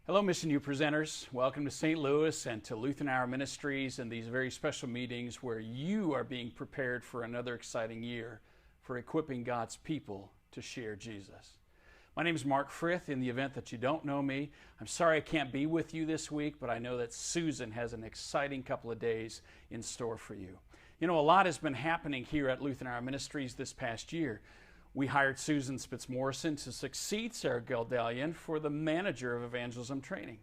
Hello, MissionU presenters. Welcome to St. Louis and to Lutheran Hour Ministries and these very special meetings where you are being prepared for another exciting year for equipping God's people to share Jesus. My name is Mark Frith. In the event that you don't know me, I'm sorry I can't be with you this week, but I know that Susan has an exciting couple of days in store for you. You know, a lot has been happening here at Lutheran Hour Ministries this past year. We hired Susan Spitz-Morrison to succeed Sarah Geldalian for the manager of evangelism training.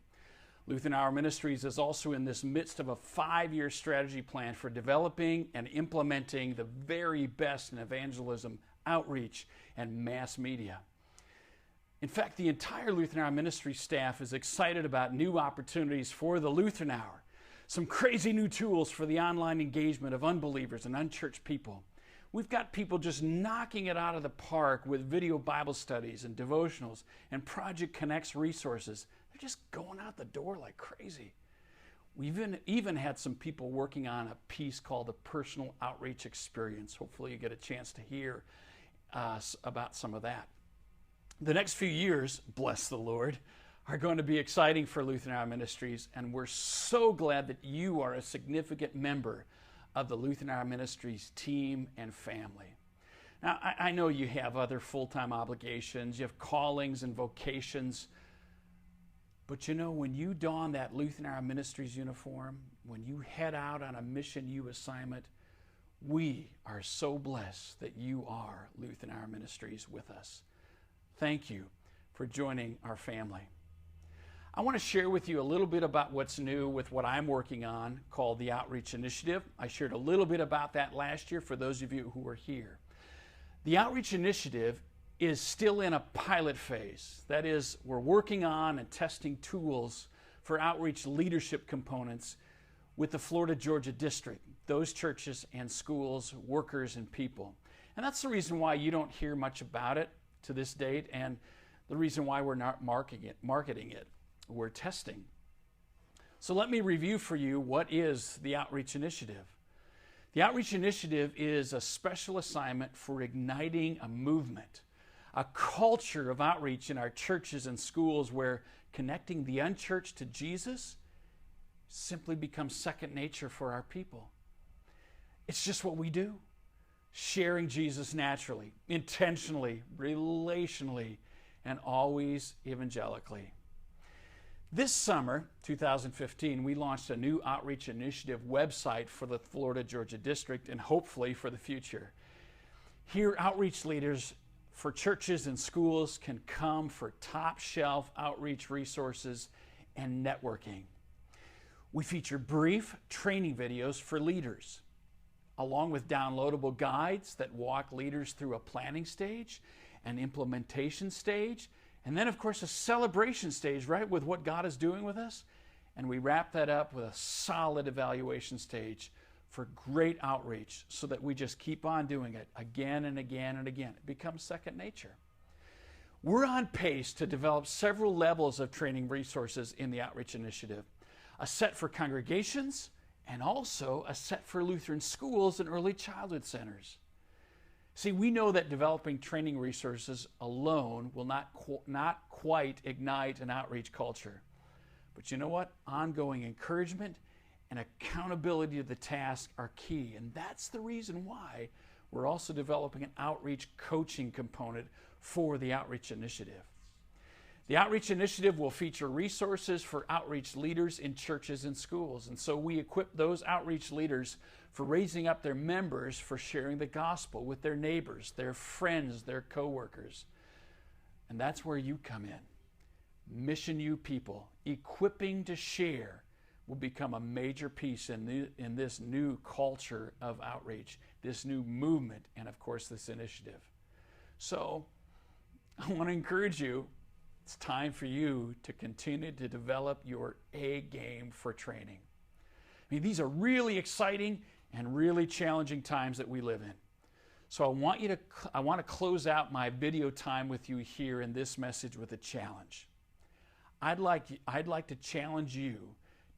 Lutheran Hour Ministries is also in this midst of a 5-year strategy plan for developing and implementing the very best in evangelism, outreach, and mass media. In fact, the entire Lutheran Hour Ministry staff is excited about new opportunities for the Lutheran Hour, some crazy new tools for the online engagement of unbelievers and unchurched people. We've got people just knocking it out of the park with video Bible studies and devotionals and Project Connect's resources. They're just going out the door like crazy. We've even had some people working on a piece called the Personal Outreach Experience. Hopefully you get a chance to hear about some of that. The next few years, bless the Lord, are going to be exciting for Lutheran Hour Ministries, and we're so glad that you are a significant member of the Lutheran Hour Ministries team and family. Now, I know you have other full-time obligations, you have callings and vocations, but you know, when you don that Lutheran Hour Ministries uniform, when you head out on a MissionU assignment, we are so blessed that you are Lutheran Hour Ministries with us. Thank you for joining our family. I want to share with you a little bit about what's new with what I'm working on called the Outreach Initiative. I shared a little bit about that last year for those of you who were here. The Outreach Initiative is still in a pilot phase. That is, we're working on and testing tools for outreach leadership components with the Florida-Georgia district, those churches and schools, workers and people. And that's the reason why you don't hear much about it to this date, and the reason why we're not marketing it. We're testing. So let me review for you what is the Outreach Initiative. The Outreach Initiative is a special assignment for igniting a movement, a culture of outreach in our churches and schools where connecting the unchurched to Jesus simply becomes second nature for our people. It's just what we do. Sharing Jesus naturally, intentionally, relationally, and always evangelically. This summer, 2015, we launched a new Outreach Initiative website for the Florida-Georgia district and hopefully for the future. Here, outreach leaders for churches and schools can come for top-shelf outreach resources and networking. We feature brief training videos for leaders, along with downloadable guides that walk leaders through a planning stage, an implementation stage, and then, of course, a celebration stage, right, with what God is doing with us. And we wrap that up with a solid evaluation stage for great outreach so that we just keep on doing it again and again and again. It becomes second nature. We're on pace to develop several levels of training resources in the Outreach Initiative. A set for congregations and also a set for Lutheran schools and early childhood centers. See, we know that developing training resources alone will not quite ignite an outreach culture. But you know what? Ongoing encouragement and accountability to the task are key. And that's the reason why we're also developing an outreach coaching component for the Outreach Initiative. The Outreach Initiative will feature resources for outreach leaders in churches and schools. And so we equip those outreach leaders for raising up their members for sharing the gospel with their neighbors, their friends, their coworkers. And that's where you come in. MissionU people, equipping to share, will become a major piece in this new culture of outreach, this new movement, and of course this initiative. So I want to encourage you. It's time for you to continue to develop your A game for training. I mean, these are really exciting and really challenging times that we live in. So I want to close out my video time with you here in this message with a challenge. I'd like to challenge you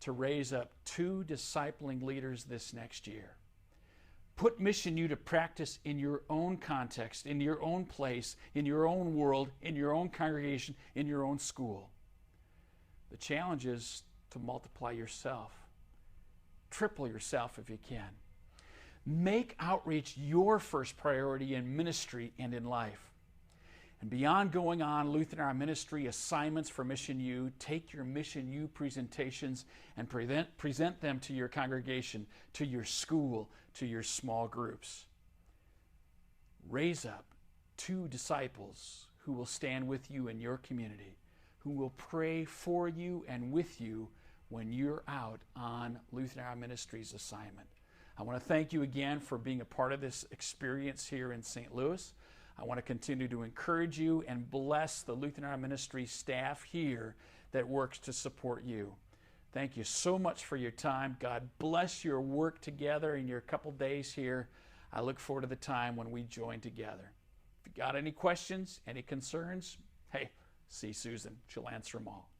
to raise up 2 discipling leaders this next year. Put MissionU to practice in your own context, in your own place, in your own world, in your own congregation, in your own school. The challenge is to multiply yourself. Triple yourself if you can. Make outreach your first priority in ministry and in life. And beyond going on Lutheran Hour Ministry assignments for MissionU, take your MissionU presentations and present them to your congregation, to your school, to your small groups. Raise up 2 disciples who will stand with you in your community, who will pray for you and with you when you're out on Lutheran Hour Ministries assignment. I want to thank you again for being a part of this experience here in St. Louis. I want to continue to encourage you and bless the Lutheran Hour Ministry staff here that works to support you. Thank you so much for your time. God bless your work together in your couple days here. I look forward to the time when we join together. If you got any questions, any concerns, hey, see Susan. She'll answer them all.